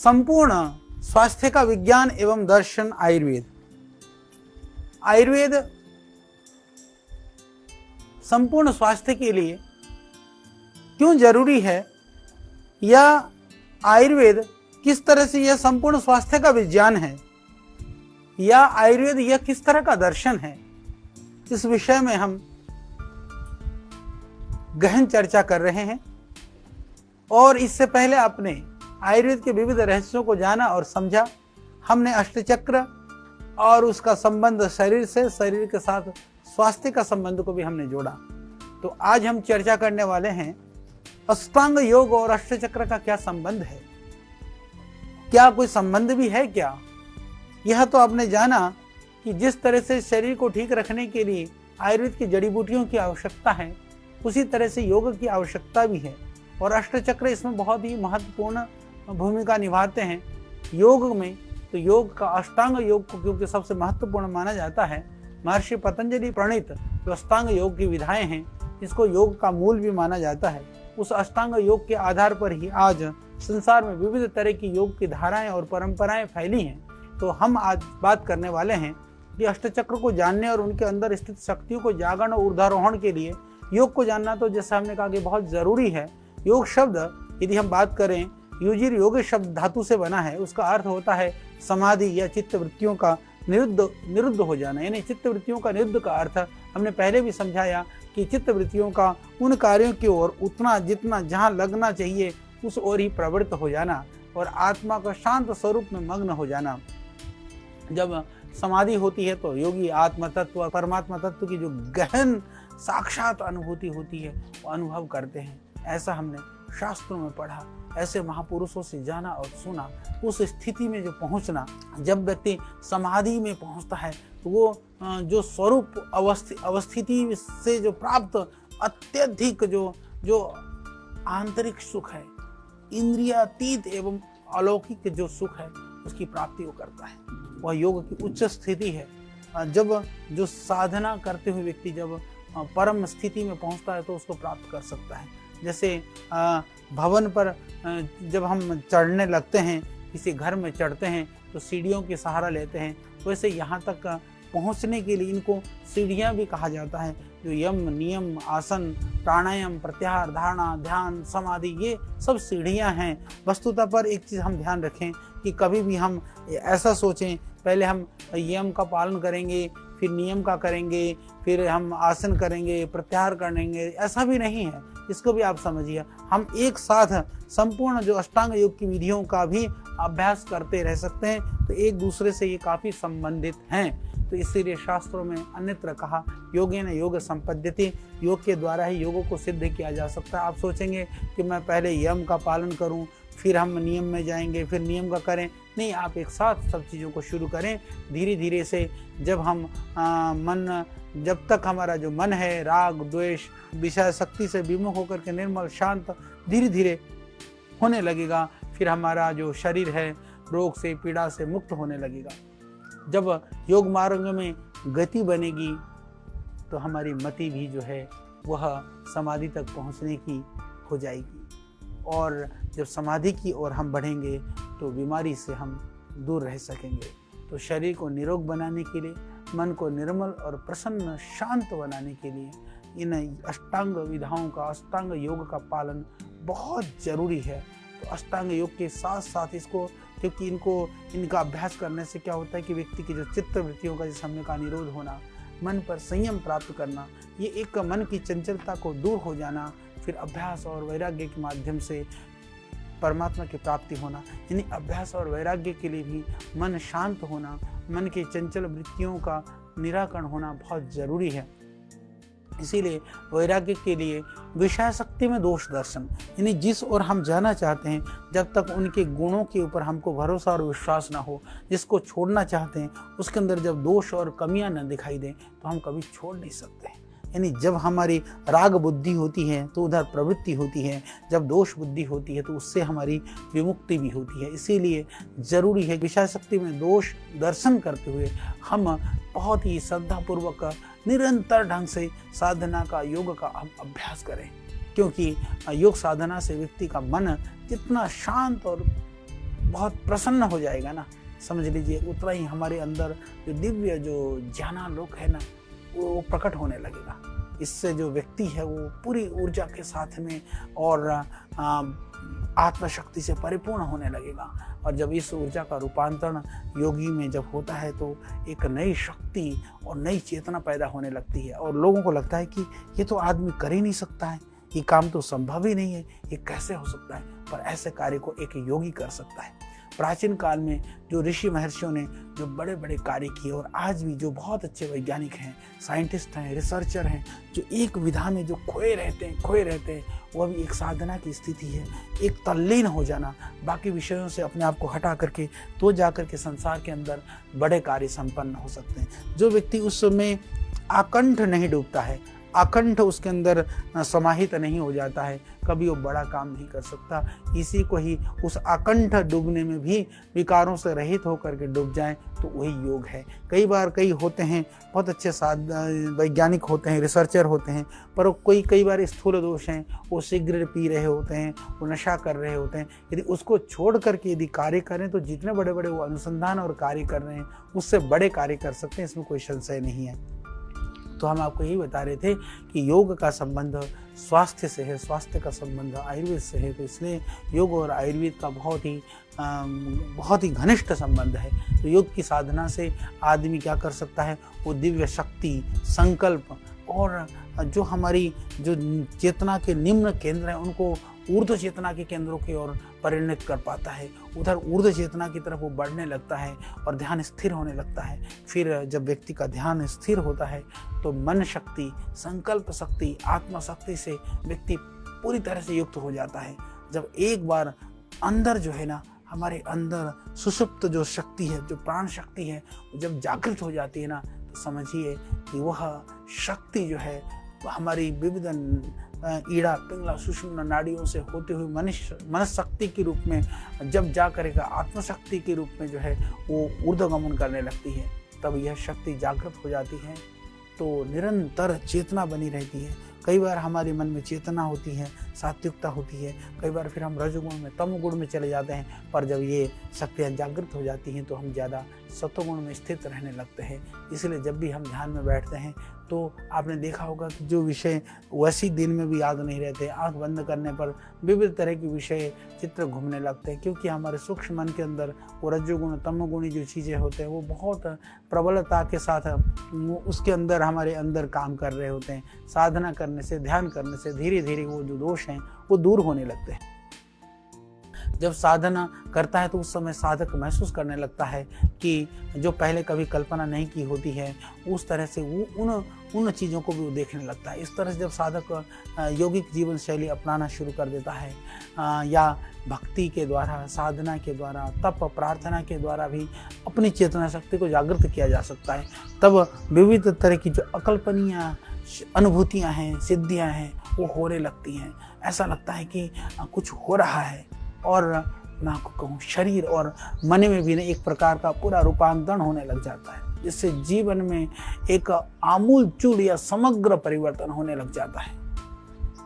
संपूर्ण स्वास्थ्य का विज्ञान एवं दर्शन आयुर्वेद। आयुर्वेद संपूर्ण स्वास्थ्य के लिए क्यों जरूरी है, या आयुर्वेद किस तरह से यह संपूर्ण स्वास्थ्य का विज्ञान है, या आयुर्वेद यह किस तरह का दर्शन है, इस विषय में हम गहन चर्चा कर रहे हैं। और इससे पहले आपने आयुर्वेद के विविध रहस्यों को जाना और समझा। हमने अष्टचक्र और उसका संबंध शरीर से, शरीर के साथ स्वास्थ्य का संबंध को भी हमने जोड़ा। तो आज हम चर्चा करने वाले हैं अष्टांग योग और अष्टचक्र का क्या संबंध है, क्या कोई संबंध भी है क्या। यह तो आपने जाना कि जिस तरह से शरीर को ठीक रखने के लिए आयुर्वेद की जड़ी बूटियों की आवश्यकता है, उसी तरह से योग की आवश्यकता भी है। और अष्टचक्र इसमें बहुत ही महत्वपूर्ण भूमिका निभाते हैं योग में। तो योग का अष्टांग योग को क्योंकि सबसे महत्वपूर्ण माना जाता है, महर्षि पतंजलि प्रणीत जो अष्टांग योग की विधाएं हैं, इसको योग का मूल भी माना जाता है। उस अष्टांग योग के आधार पर ही आज संसार में विविध तरह की योग की धाराएं और परंपराएं फैली हैं। तो हम आज बात करने वाले हैं कि अष्टचक्र को जानने और उनके अंदर स्थित शक्तियों को जागरण और ऊर्ध्वारोहण के लिए योग को जानना तो जैसा हमने कहा कि बहुत जरूरी है। योग शब्द यदि हम बात करें, युजिर शब्द धातु से बना है। उसका अर्थ होता है समाधि या चित्त वृत्तियों का निरुद्ध हो जाना। यानी चित्त वृत्तियों का निरुद्ध का अर्थ हमने पहले भी समझाया कि चित्त वृत्तियों का उन कार्यों की ओर उतना जितना जहाँ लगना चाहिए उस ओर ही प्रवृत्त हो जाना और आत्मा का शांत स्वरूप में मग्न हो जाना। जब समाधि होती है तो योगी आत्म तत्व, परमात्मा तत्व की जो गहन साक्षात अनुभूति होती है वो अनुभव करते हैं। ऐसा हमने शास्त्रों में पढ़ा, ऐसे महापुरुषों से जाना और सुना। उस स्थिति में जो पहुंचना, जब व्यक्ति समाधि में पहुंचता है तो वो जो स्वरूप अवस्थिति से जो प्राप्त अत्यधिक जो आंतरिक सुख है, इंद्रियातीत एवं अलौकिक जो सुख है, उसकी प्राप्ति वो करता है। वह योग की उच्च स्थिति है। जब जो साधना करते हुए व्यक्ति जब परम स्थिति में पहुंचता है तो उसको प्राप्त कर सकता है। जैसे भवन पर जब हम चढ़ने लगते हैं, किसी घर में चढ़ते हैं तो सीढ़ियों के सहारा लेते हैं, वैसे यहाँ तक पहुँचने के लिए इनको सीढ़ियाँ भी कहा जाता है। जो यम, नियम, आसन, प्राणायाम, प्रत्याहार, धारणा, ध्यान, समाधि, ये सब सीढ़ियाँ हैं। वस्तुतः पर एक चीज़ हम ध्यान रखें कि कभी भी हम ऐसा सोचें पहले हम यम का पालन करेंगे, फिर नियम का करेंगे, फिर हम आसन करेंगे, प्रत्याहार करेंगे, ऐसा भी नहीं है। इसको भी आप समझिए। हम एक साथ संपूर्ण जो अष्टांग योग की विधियों का भी अभ्यास करते रह सकते हैं। तो एक दूसरे से ये काफ़ी संबंधित हैं। तो इसीलिए शास्त्रों में अन्यत्र कहा योगेन योग संपद्यते, योग के द्वारा ही योगों को सिद्ध किया जा सकता है। आप सोचेंगे कि मैं पहले यम का पालन करूं, फिर हम नियम में जाएंगे, फिर नियम का करें। नहीं, आप एक साथ सब चीज़ों को शुरू करें धीरे धीरे से। जब हम जब तक हमारा जो मन है राग द्वेष विषय शक्ति से विमुख होकर के निर्मल शांत धीरे धीरे होने लगेगा, फिर हमारा जो शरीर है रोग से पीड़ा से मुक्त होने लगेगा। जब योग मार्ग में गति बनेगी तो हमारी मति भी जो है वह समाधि तक पहुंचने की हो जाएगी। और जब समाधि की ओर हम बढ़ेंगे तो बीमारी से हम दूर रह सकेंगे। तो शरीर को निरोग बनाने के लिए, मन को निर्मल और प्रसन्न शांत बनाने के लिए इन अष्टांग विधाओं का, अष्टांग योग का पालन बहुत जरूरी है। तो अष्टांग योग के साथ साथ इसको, क्योंकि इनका अभ्यास करने से क्या होता है कि व्यक्ति की जो चित्त वृत्तियों का, जैसे हमने कहा, निरोध होना, मन पर संयम प्राप्त करना, ये एक मन की चंचलता को दूर हो जाना, फिर अभ्यास और वैराग्य के माध्यम से परमात्मा की प्राप्ति होना। यानी अभ्यास और वैराग्य के लिए भी मन शांत होना, मन की चंचल वृत्तियों का निराकरण होना बहुत जरूरी है। इसीलिए वैराग्य के लिए विषय शक्ति में दोष दर्शन, यानी जिस ओर हम जाना चाहते हैं, जब तक उनके गुणों के ऊपर हमको भरोसा और विश्वास ना हो, जिसको छोड़ना चाहते हैं उसके अंदर जब दोष और कमियां न दिखाई दें तो हम कभी छोड़ नहीं सकते। यानी जब हमारी राग बुद्धि होती है तो उधर प्रवृत्ति होती है, जब दोष बुद्धि होती है तो उससे हमारी विमुक्ति भी होती है। इसीलिए जरूरी है विषय शक्ति में दोष दर्शन करते हुए हम बहुत ही श्रद्धापूर्वक निरंतर ढंग से साधना का, योग का अभ्यास करें। क्योंकि योग साधना से व्यक्ति का मन जितना शांत और बहुत प्रसन्न हो जाएगा ना, समझ लीजिए उतना ही हमारे अंदर जो दिव्य जो ज्ञानालोक है ना वो प्रकट होने लगेगा। इससे जो व्यक्ति है वो पूरी ऊर्जा के साथ में और आत्मशक्ति से परिपूर्ण होने लगेगा। और जब इस ऊर्जा का रूपांतरण योगी में जब होता है तो एक नई शक्ति और नई चेतना पैदा होने लगती है और लोगों को लगता है कि ये तो आदमी कर ही नहीं सकता है, ये काम तो संभव ही नहीं है, ये कैसे हो सकता है। पर ऐसे कार्य को एक योगी कर सकता है। प्राचीन काल में जो ऋषि महर्षियों ने जो बड़े बड़े कार्य किए और आज भी जो बहुत अच्छे वैज्ञानिक हैं, साइंटिस्ट हैं, रिसर्चर हैं, जो एक विधा में जो खोए रहते हैं, वह भी एक साधना की स्थिति है। एक तल्लीन हो जाना, बाकी विषयों से अपने आप को हटा करके तो जाकर के संसार के अंदर बड़े कार्य संपन्न हो सकते हैं। जो व्यक्ति उस समय आकंठ नहीं डूबता है, आकंठ उसके अंदर समाहित नहीं हो जाता है, कभी वो बड़ा काम नहीं कर सकता। इसी को ही उस आकंठ डूबने में भी विकारों से रहित होकर के डूब जाएं तो वही योग है। कई बार कई होते हैं बहुत अच्छे वैज्ञानिक होते हैं, रिसर्चर होते हैं, पर कई बार स्थूल दोष हैं, वो सिगरेट पी रहे होते हैं, वो नशा कर रहे होते हैं। यदि उसको छोड़ करके यदि कार्य करें तो जितने बड़े बड़े वो अनुसंधान और कार्य कर रहे हैं उससे बड़े कार्य कर सकते हैं, इसमें कोई संशय नहीं है। तो हम आपको यही बता रहे थे कि योग का संबंध स्वास्थ्य से है, स्वास्थ्य का संबंध आयुर्वेद से है। तो इसलिए योग और आयुर्वेद का बहुत ही घनिष्ठ संबंध है। तो योग की साधना से आदमी क्या कर सकता है, वो दिव्य शक्ति, संकल्प और जो हमारी जो चेतना के निम्न केंद्र हैं उनको ऊर्ध्व चेतना के केंद्रों की ओर परिणत कर पाता है। उधर ऊर्ध्व चेतना की तरफ वो बढ़ने लगता है और ध्यान स्थिर होने लगता है। फिर जब व्यक्ति का ध्यान स्थिर होता है तो मन शक्ति, संकल्प शक्ति, आत्मा शक्ति से व्यक्ति पूरी तरह से युक्त हो जाता है। जब एक बार अंदर जो है ना, हमारे अंदर सुषुप्त जो शक्ति है, जो प्राण शक्ति है, जब जागृत हो जाती है ना, तो समझिए कि वह शक्ति जो है हमारी विविध ईड़ा, पिंगला, सुषुम्ना नाड़ियों से होते हुए मनस शक्ति के रूप में जब जा करेगा, आत्मशक्ति के रूप में जो है वो ऊर्ध्वगमन करने लगती है। तब यह शक्ति जागृत हो जाती है तो निरंतर चेतना बनी रहती है। कई बार हमारे मन में चेतना होती है, सात्विकता होती है, कई बार फिर हम रजोगुण में, तमोगुण में चले जाते हैं। पर जब ये शक्तियाँ जागृत हो जाती हैं तो हम ज़्यादा सत्वगुण में स्थित रहने लगते हैं। इसलिए जब भी हम ध्यान में बैठते हैं तो आपने देखा होगा कि जो विषय वैसी दिन में भी याद नहीं रहते, आंख बंद करने पर विविध तरह के विषय चित्र घूमने लगते हैं, क्योंकि हमारे सूक्ष्म मन के अंदर वो रजोगुण, तमोगुणी जो चीज़ें होते हैं वो बहुत प्रबलता के साथ उसके अंदर हमारे अंदर काम कर रहे होते हैं। साधना करने से, ध्यान करने से धीरे धीरे वो जो दोष हैं वो दूर होने लगते हैं। जब साधना करता है तो उस समय साधक महसूस करने लगता है कि जो पहले कभी कल्पना नहीं की होती है उस तरह से वो उन चीज़ों को भी वो देखने लगता है। इस तरह से जब साधक यौगिक जीवन शैली अपनाना शुरू कर देता है या भक्ति के द्वारा, साधना के द्वारा, तप प्रार्थना के द्वारा भी अपनी चेतना शक्ति को जागृत किया जा सकता है, तब विविध तरह की जो अकल्पनीय अनुभूतियाँ हैं, सिद्धियाँ हैं वो होने लगती हैं। ऐसा लगता है कि कुछ हो रहा है और मैं आपको कहूँ शरीर और मन में भी एक प्रकार का पूरा रूपांतरण होने लग जाता है, जिससे जीवन में एक आमूल चूल या समग्र परिवर्तन होने लग जाता है।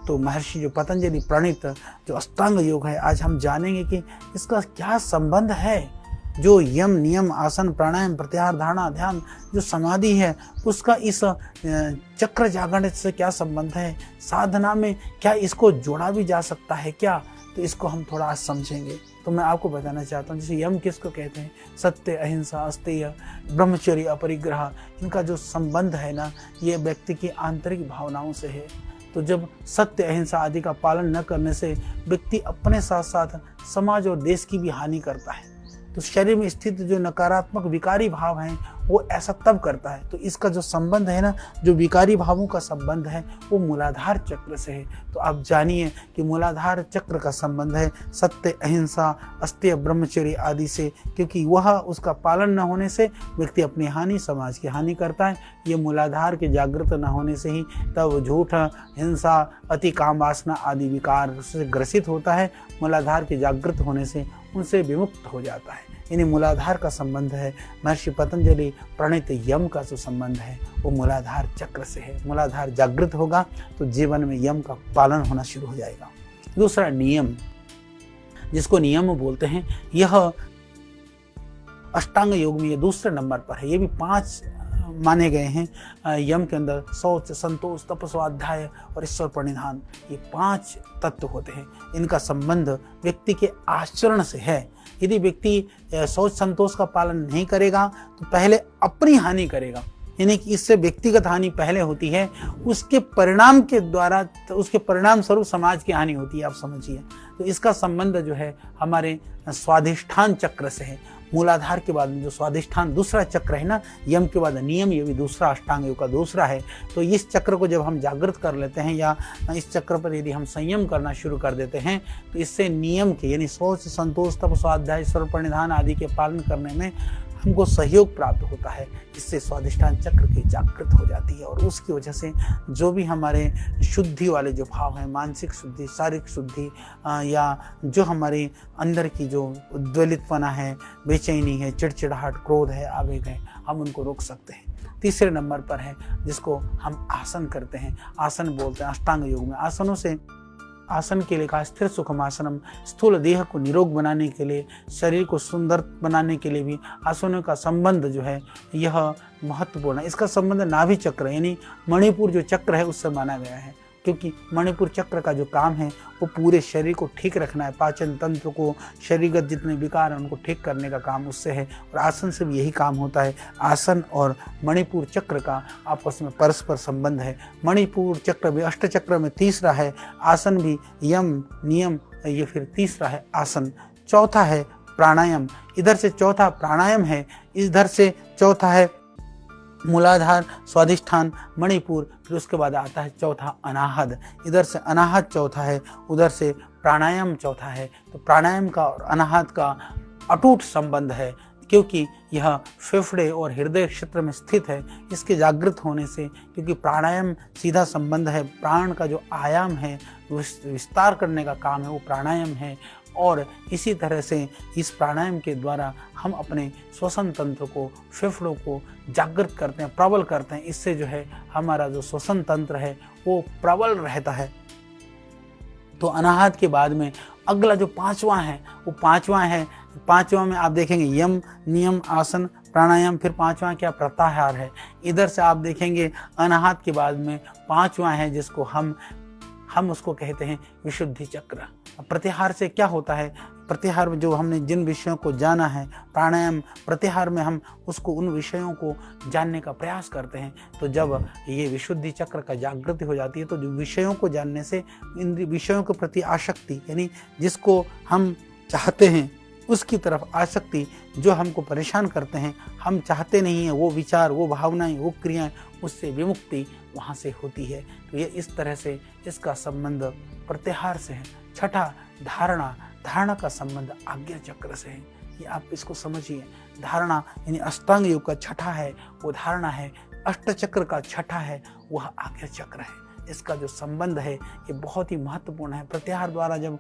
तो महर्षि जो पतंजलि प्रणीत जो अष्टांग योग है, आज हम जानेंगे कि इसका क्या संबंध है। जो यम, नियम, आसन, प्राणायाम, प्रत्याहार, धारणा, ध्यान, जो समाधि है उसका इस चक्र जागरण से क्या संबंध है। साधना में क्या इसको जोड़ा भी जा सकता है क्या, तो इसको हम थोड़ा आज समझेंगे। तो मैं आपको बताना चाहता हूँ, जैसे यम किसको कहते हैं, सत्य, अहिंसा, अस्तेय, ब्रह्मचर्य, अपरिग्रह, इनका जो संबंध है ना ये व्यक्ति की आंतरिक भावनाओं से है। तो जब सत्य, अहिंसा आदि का पालन न करने से व्यक्ति अपने साथ साथ समाज और देश की भी हानि करता है। तो शरीर में स्थित जो नकारात्मक विकारी भाव हैं वो ऐसा तब करता है। तो इसका जो संबंध है ना, जो विकारी भावों का संबंध है वो मूलाधार चक्र से है। तो आप जानिए कि मूलाधार चक्र का संबंध है सत्य, अहिंसा, अस्तेय, ब्रह्मचर्य आदि से, क्योंकि वह उसका पालन न होने से व्यक्ति अपनी हानि, समाज की हानि करता है। ये मूलाधार के जागृत न होने से ही तब झूठ, हिंसा, अति काम वासना आदि विकार से ग्रसित होता है। मूलाधार के जागृत होने से उनसे विमुक्त हो जाता है। यानी मूलाधार का संबंध है, महर्षि पतंजलि प्रणीत यम का जो संबंध है वो मूलाधार चक्र से है। मूलाधार जागृत होगा तो जीवन में यम का पालन होना शुरू हो जाएगा। दूसरा नियम। जिसको नियम बोलते हैं, यह अष्टांग योग में ये दूसरे नंबर पर है। ये भी 5 माने गए हैं यम के अंदर। शौच, संतोष, तप, स्वाध्याय और ईश्वर प्रणिधान, ये 5 तत्व होते हैं। इनका संबंध व्यक्ति के आचरण से है। यदि व्यक्ति शौच संतोष का पालन नहीं करेगा तो पहले अपनी हानि करेगा, यानी कि इससे व्यक्तिगत हानि पहले होती है, उसके परिणाम के द्वारा, तो उसके परिणाम स्वरूप समाज की हानि होती है, आप समझिए। तो इसका संबंध जो है हमारे स्वाधिष्ठान चक्र से है। मूलाधार के बाद में जो स्वाधिष्ठान दूसरा चक्र है ना, यम के बाद नियम, ये भी दूसरा अष्टांग योग का दूसरा है। तो इस चक्र को जब हम जागृत कर लेते हैं या इस चक्र पर यदि हम संयम करना शुरू कर देते हैं तो इससे नियम के यानी शौच, संतोष, तप, स्वाध्याय, ईश्वर प्रणिधान आदि के पालन करने में हमको सहयोग प्राप्त होता है। इससे स्वाधिष्ठान चक्र की जागृत हो जाती है और उसकी वजह से जो भी हमारे शुद्धि वाले जो भाव हैं, मानसिक शुद्धि, शारीरिक शुद्धि या जो हमारे अंदर की जो उद्वेलितपना है, बेचैनी है, चिड़चिड़ाहट, क्रोध है, आवेग है, हम उनको रोक सकते हैं। तीसरे नंबर पर है जिसको हम आसन करते हैं, आसन बोलते हैं अष्टांग योग में। आसनों से आसन के लिए कहा स्थिर सुखम आसनम, स्थूल देह को निरोग बनाने के लिए, शरीर को सुंदर बनाने के लिए भी आसनों का संबंध जो है यह महत्वपूर्ण है। इसका संबंध नाभि चक्र यानी मणिपुर जो चक्र है उससे माना गया है, क्योंकि मणिपुर चक्र का जो काम है वो पूरे शरीर को ठीक रखना है, पाचन तंत्र को, शरीरगत जितने विकार हैं उनको ठीक करने का काम उससे है, और आसन से भी यही काम होता है। आसन और मणिपुर चक्र का आपस में परस्पर संबंध है। मणिपुर चक्र भी अष्ट चक्र में तीसरा है, आसन भी यम, नियम, ये फिर तीसरा है आसन। चौथा है प्राणायाम, इधर से चौथा प्राणायाम है, इधर से चौथा है मूलाधार, स्वाधिष्ठान, मणिपुर, फिर उसके बाद आता है चौथा अनाहत। इधर से अनाहत चौथा है, उधर से प्राणायाम चौथा है। तो प्राणायाम का और अनाहत का अटूट संबंध है, क्योंकि यह फेफड़े और हृदय क्षेत्र में स्थित है। इसके जागृत होने से, क्योंकि प्राणायाम सीधा संबंध है, प्राण का जो आयाम है, विस्तार करने का काम है, वो प्राणायाम है। और इसी तरह से इस प्राणायाम के द्वारा हम अपने श्वसन तंत्र को, फेफड़ों को जागृत करते हैं, प्रबल करते हैं। इससे जो है हमारा जो श्वसन तंत्र है वो प्रबल रहता है। तो अनाहत के बाद में अगला जो 5वां है वो 5वां है। 5वां में आप देखेंगे यम, नियम, आसन, प्राणायाम, फिर 5वां क्या प्रत्याहार है। इधर से आप देखेंगे अनाहत के बाद में 5वां है जिसको हम उसको कहते हैं विशुद्धि चक्र। प्रत्याहार से क्या होता है, प्रत्याहार में जो हमने जिन विषयों को जाना है, प्राणायाम प्रत्याहार में हम उसको उन विषयों को जानने का प्रयास करते हैं। तो जब ये विशुद्धि चक्र का जागृति हो जाती है तो जो विषयों को जानने से इन विषयों के प्रति आसक्ति, यानी जिसको हम चाहते हैं उसकी तरफ आसक्ति, जो हमको परेशान करते हैं, हम चाहते नहीं हैं वो विचार, वो भावनाएं, वो क्रियाएं, उससे विमुक्ति वहाँ से होती है। तो ये इस तरह से इसका संबंध प्रत्याहार से है। छठा धारणा, धारणा का संबंध आज्ञा चक्र से है। ये आप इसको समझिए, धारणा यानी अष्टांग योग का छठा है वो धारणा है, अष्ट चक्र का छठा है वह आज्ञा चक्र है। इसका जो संबंध है ये बहुत ही महत्वपूर्ण है। प्रत्याहार द्वारा जब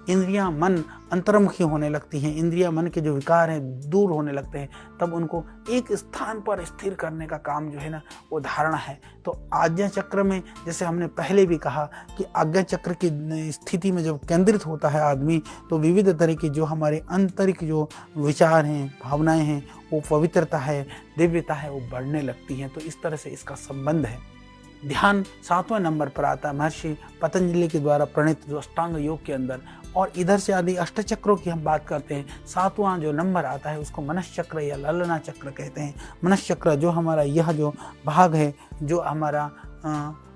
इंद्रियां, मन अंतर्मुखी होने लगती हैं, इंद्रियां, मन के जो विकार हैं दूर होने लगते हैं, तब उनको एक स्थान पर स्थिर करने का काम जो है ना वो धारणा है। तो आज्ञा चक्र में जैसे हमने पहले भी कहा कि आज्ञा चक्र की स्थिति में जब केंद्रित होता है आदमी तो विविध तरह की जो हमारे आंतरिक जो विचार हैं, भावनाएं हैं, वो पवित्रता है, दिव्यता है, वो बढ़ने लगती हैं। तो इस तरह से इसका संबंध है। ध्यान 7वें नंबर पर आता है महर्षि पतंजलि के द्वारा प्रणीत जो अष्टांग योग के अंदर। और इधर से यदि अष्टचक्रों की हम बात करते हैं, 7वां जो नंबर आता है उसको मनश्चक्र या ललना चक्र कहते हैं। मनश्चक्र जो हमारा यह जो भाग है, जो हमारा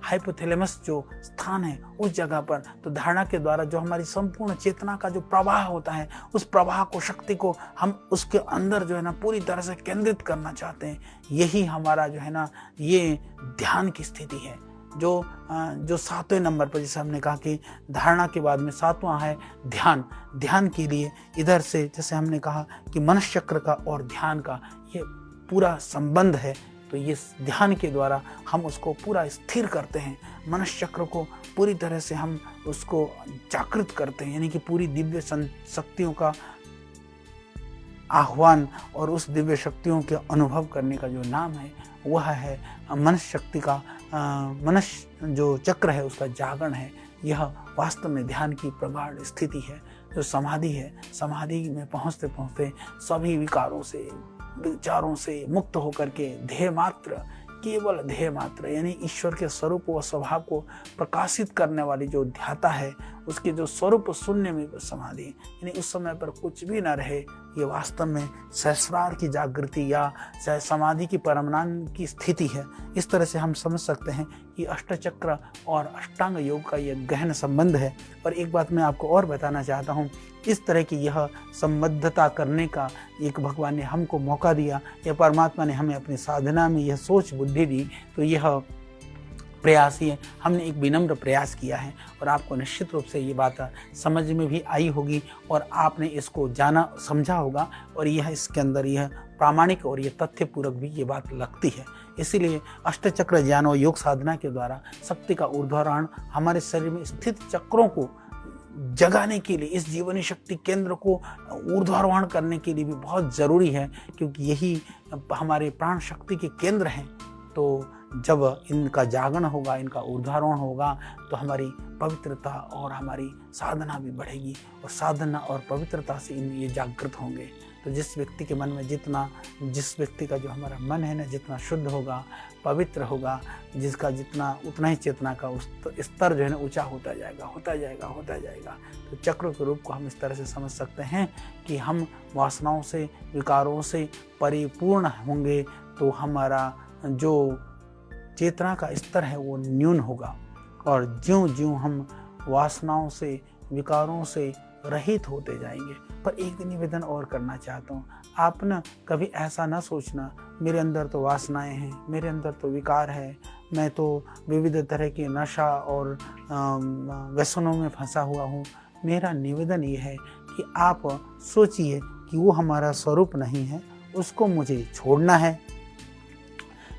हाइपोथैलेमस जो स्थान है उस जगह पर, तो धारणा के द्वारा जो हमारी संपूर्ण चेतना का जो प्रवाह होता है उस प्रवाह को, शक्ति को हम उसके अंदर जो है ना पूरी तरह से केंद्रित करना चाहते हैं। यही हमारा जो है ना ये ध्यान की स्थिति है। जो 7वें नंबर पर जैसे हमने कहा कि धारणा के बाद में 7वां है ध्यान। ध्यान के लिए इधर से जैसे हमने कहा कि मनश्चक्र का और ध्यान का ये पूरा संबंध है। तो ये ध्यान के द्वारा हम उसको पूरा स्थिर करते हैं, मनश्चक्र को पूरी तरह से हम उसको जागृत करते हैं, यानी कि पूरी दिव्य शक्तियों का आह्वान और उस दिव्य शक्तियों के अनुभव करने का जो नाम है वह है मनश्शक्ति का, मनस जो चक्र है उसका जागरण है। यह वास्तव में ध्यान की प्रगाढ़ स्थिति है। जो समाधि है, समाधि में पहुँचते पहुँचते सभी विकारों से, विचारों से मुक्त होकर के ध्येय मात्र, केवल ध्येय मात्र यानी ईश्वर के स्वरूप व स्वभाव को प्रकाशित करने वाली जो ध्याता है, उसके जो स्वरूप शून्य में समाधि, यानी उस समय पर कुछ भी न रहे, ये वास्तव में सहस्रार की जागृति या समाधि की परमानंद की स्थिति है। इस तरह से हम समझ सकते हैं कि अष्टचक्र और अष्टांग योग का यह गहन संबंध है। और एक बात मैं आपको और बताना चाहता हूँ, इस तरह की यह संबद्धता करने का एक भगवान ने हमको मौका दिया, या परमात्मा ने हमें अपनी साधना में यह सोच बुद्धि दी, तो यह प्रयास ही है। हमने एक विनम्र प्रयास किया है और आपको निश्चित रूप से ये बात समझ में भी आई होगी और आपने इसको जाना समझा होगा, और यह इसके अंदर यह प्रामाणिक और यह तथ्यपूर्वक भी ये बात लगती है। इसीलिए अष्टचक्र ज्ञान और योग साधना के द्वारा शक्ति का ऊर्ध्वारोहण हमारे शरीर में स्थित चक्रों को जगाने के लिए, इस जीवनी शक्ति केंद्र को ऊर्ध्वारोहण करने के लिए भी बहुत ज़रूरी है, क्योंकि यही हमारे प्राण शक्ति के केंद्र हैं। तो जब इनका जागरण होगा, इनका ऊर्ध्वारोहण होगा, तो हमारी पवित्रता और हमारी साधना भी बढ़ेगी, और साधना और पवित्रता से ये जागृत होंगे। तो जिस व्यक्ति के मन में जिस व्यक्ति का जो हमारा मन है ना, जितना शुद्ध होगा, पवित्र होगा, जिसका जितना उतना ही चेतना का उस स्तर जो है ना ऊंचा होता जाएगा। तो चक्र के रूप को हम इस तरह से समझ सकते हैं कि हम वासनाओं से, विकारों से परिपूर्ण होंगे, तो हमारा जो चेतना का स्तर है वो न्यून होगा, और ज्यों-ज्यों हम वासनाओं से, विकारों से रहित होते जाएंगे। पर एक निवेदन और करना चाहता हूँ, आप ना कभी ऐसा ना सोचना मेरे अंदर तो वासनाएं हैं, मेरे अंदर तो विकार है, मैं तो विविध तरह की नशा और व्यसनों में फंसा हुआ हूँ। मेरा निवेदन ये है कि आप सोचिए कि वो हमारा स्वरूप नहीं है, उसको मुझे छोड़ना है।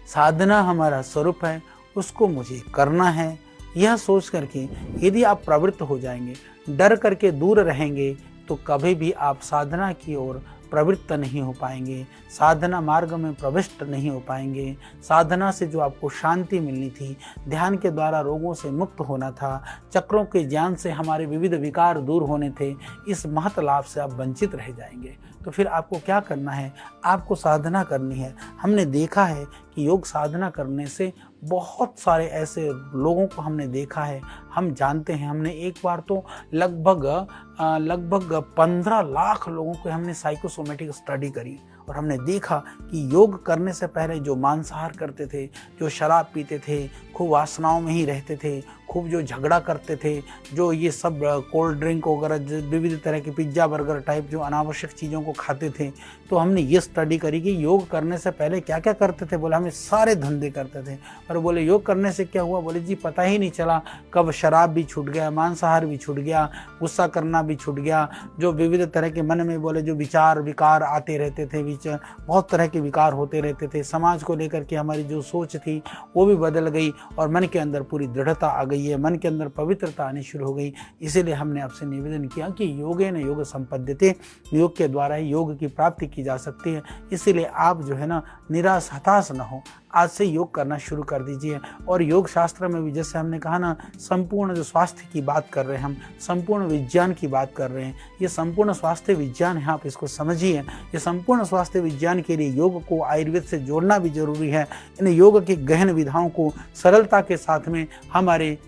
साधना हमारा स्वरूप है, उसको मुझे करना है। यह सोच करके यदि आप प्रवृत्त हो जाएंगे, डर करके दूर रहेंगे, तो कभी भी आप साधना की ओर प्रवृत्त नहीं हो पाएंगे, साधना मार्ग में प्रविष्ट नहीं हो पाएंगे। साधना से जो आपको शांति मिलनी थी, ध्यान के द्वारा रोगों से मुक्त होना था, चक्रों के ज्ञान से हमारे विविध विकार दूर होने थे, इस महत लाभ से आप वंचित रह जाएंगे। तो फिर आपको क्या करना है? आपको साधना करनी है। हमने देखा है कि योग साधना करने से बहुत सारे ऐसे लोगों को हमने देखा है, हम जानते हैं। हमने एक बार तो लगभग 15 लाख लोगों को हमने साइकोसोमेटिक स्टडी करी, और हमने देखा कि योग करने से पहले जो मांसाहार करते थे, जो शराब पीते थे, खूब वासनाओं में ही रहते थे, खूब जो झगड़ा करते थे, जो ये सब कोल्ड ड्रिंक वगैरह विविध तरह के पिज्ज़ा बर्गर टाइप जो अनावश्यक चीज़ों को खाते थे, तो हमने ये स्टडी करी कि योग करने से पहले क्या क्या करते थे। बोले हमें सारे धंधे करते थे, और बोले योग करने से क्या हुआ? बोले जी पता ही नहीं चला, कब शराब भी छूट गया, मांसाहार भी छूट गया, गुस्सा करना भी छूट गया, जो विविध तरह के मन में बोले जो विचार विकार आते रहते थे, बहुत तरह के विकार होते रहते थे। समाज को लेकर के हमारी जो सोच थी वो भी बदल गई, और मन के अंदर पूरी दृढ़ता आ गई है, मन के अंदर पवित्रता आनी शुरू हो गई। इसीलिए हमने आपसे निवेदन किया कि योगेन योग संपद्यते, योग के द्वारा ही योग की प्राप्ति की जा सकती है। इसीलिए आप जो है ना निराश हताश न हो, आज से योग करना शुरू कर दीजिए। और योग शास्त्र में भी जैसे हमने कहा ना, संपूर्ण जो स्वास्थ्य की बात कर रहे हैं हम, संपूर्ण विज्ञान की बात कर रहे हैं, ये संपूर्ण स्वास्थ्य विज्ञान है, आप इसको समझिए। ये संपूर्ण स्वास्थ्य विज्ञान के लिए योग को आयुर्वेद से जोड़ना भी जरूरी है। इन योग के गहन विधाओं को सरलता के साथ में हमारे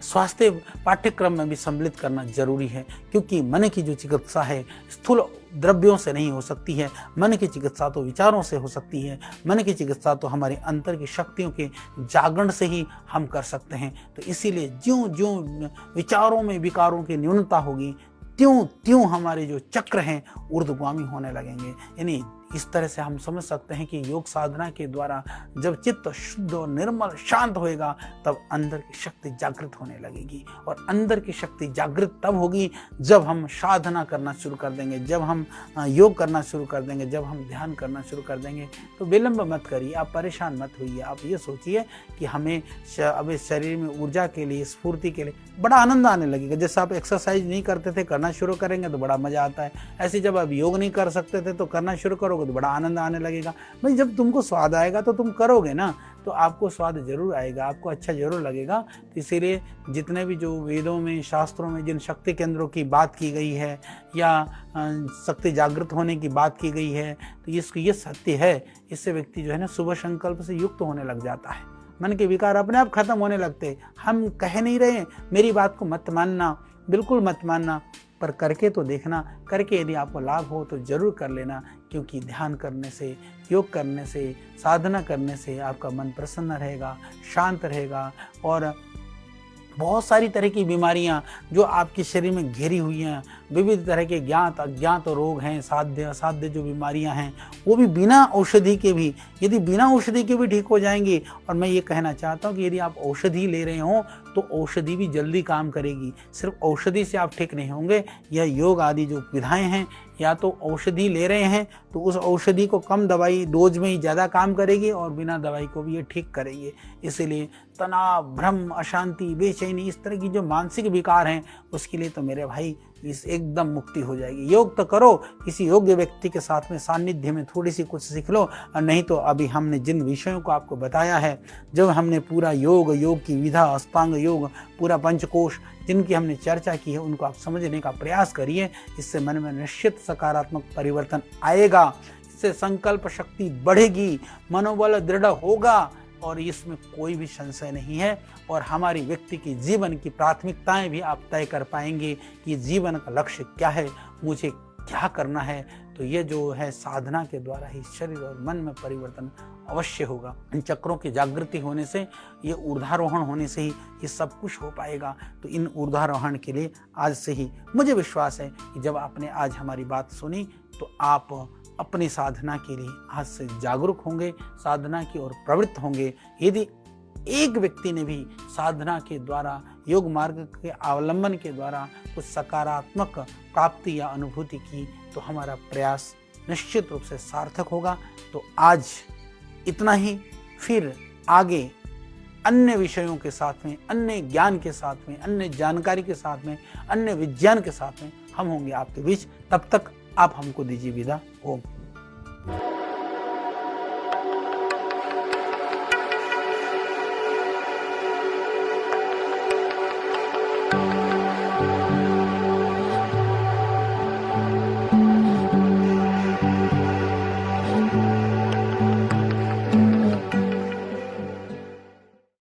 स्वास्थ्य पाठ्यक्रम में भी सम्मिलित करना जरूरी है, क्योंकि मन की जो चिकित्सा है स्थूल द्रव्यों से नहीं हो सकती है। मन की चिकित्सा तो विचारों से हो सकती है, मन की चिकित्सा तो हमारे अंतर की शक्तियों के जागरण से ही हम कर सकते हैं। तो इसीलिए ज्यों ज्यों विचारों में विकारों की न्यूनता होगी, त्यों त्यों हमारे जो चक्र हैं ऊर्ध्वगामी होने लगेंगे। यानी इस तरह से हम समझ सकते हैं कि योग साधना के द्वारा जब चित्त शुद्ध और निर्मल शांत होएगा, तब अंदर की शक्ति जागृत होने लगेगी। और अंदर की शक्ति जागृत तब होगी जब हम साधना करना शुरू कर देंगे, जब हम योग करना शुरू कर देंगे, जब हम ध्यान करना शुरू कर देंगे। तो विलंब मत करिए, आप परेशान मत होइए। आप ये सोचिए कि हमें अब शरीर में ऊर्जा के लिए, स्फूर्ति के लिए बड़ा आनंद आने लगेगा। जैसे आप एक्सरसाइज नहीं करते थे, करना शुरू करेंगे तो बड़ा मजा आता है। ऐसे जब आप योग नहीं कर सकते थे तो करना शुरू करोगे तो बड़ा आनंद आने लगेगा। भाई जब तुमको स्वाद आएगा तो तुम करोगे ना। तो आपको स्वाद जरूर आएगा, आपको अच्छा जरूर लगेगा। तो इसीलिए जितने भी जो वेदों में, शास्त्रों में जिन शक्ति केंद्रों की बात की गई है या शक्ति जागृत होने की बात की गई है, तो ये सत्य है। इससे व्यक्ति जो है ना शुभ संकल्प से युक्त होने लग जाता है, मन के विकार अपने आप खत्म होने लगते। हम कह नहीं रहे मेरी बात को मत मानना, बिल्कुल मत मानना, पर करके तो देखना। करके यदि आपको लाभ हो तो जरूर कर लेना, क्योंकि ध्यान करने से, योग करने से, साधना करने से आपका मन प्रसन्न रहेगा, शांत रहेगा। और बहुत सारी तरह की बीमारियां जो आपके शरीर में घेरी हुई हैं, विविध तरह के ज्ञात अज्ञात रोग हैं, साध्य असाध्य जो बीमारियां हैं, वो भी बिना औषधि के भी, यदि बिना औषधि के भी ठीक हो जाएंगी। और मैं ये कहना चाहता हूँ कि यदि आप औषधि ले रहे हो तो औषधि भी जल्दी काम करेगी। सिर्फ औषधि से आप ठीक नहीं होंगे। यह योग आदि जो विधाएं हैं, या तो औषधि ले रहे हैं तो उस औषधि को कम दवाई डोज में ही ज़्यादा काम करेगी, और बिना दवाई को भी ये ठीक करेगी। इसीलिए तनाव, भ्रम, अशांति, बेचैनी, इस तरह की जो मानसिक विकार हैं, उसके लिए तो मेरे भाई इस एकदम मुक्ति हो जाएगी। योग तो करो, किसी योग्य व्यक्ति के साथ में सानिध्य में थोड़ी सी कुछ सीख लो, और नहीं तो अभी हमने जिन विषयों को आपको बताया है, जब हमने पूरा योग की विधा, अष्टांग योग, पूरा पंचकोश जिनकी हमने चर्चा की है, उनको आप समझने का प्रयास करिए। इससे मन में निश्चित सकारात्मक परिवर्तन आएगा, इससे संकल्प शक्ति बढ़ेगी, मनोबल दृढ़ होगा, और इसमें कोई भी संशय नहीं है। और हमारी व्यक्ति की जीवन की प्राथमिकताएं भी आप तय कर पाएंगे कि जीवन का लक्ष्य क्या है, मुझे क्या करना है। तो ये जो है साधना के द्वारा ही शरीर और मन में परिवर्तन अवश्य होगा। इन चक्रों की जागृति होने से, ये ऊर्ध्वारोहण होने से ही ये सब कुछ हो पाएगा। तो इन ऊर्ध्वारोहण के लिए आज से ही मुझे विश्वास है कि जब आपने आज हमारी बात सुनी तो आप अपनी साधना के लिए आज से जागरूक होंगे, साधना की ओर प्रवृत्त होंगे। यदि एक व्यक्ति ने भी साधना के द्वारा, योग मार्ग के अवलंबन के द्वारा कुछ सकारात्मक प्राप्ति या अनुभूति की, तो हमारा प्रयास निश्चित रूप से सार्थक होगा। तो आज इतना ही, फिर आगे अन्य विषयों के साथ में, अन्य ज्ञान के साथ में, अन्य जानकारी के साथ में, अन्य विज्ञान के साथ में हम होंगे आपके बीच। तब तक आप हमको दीजिए विदा। ओम।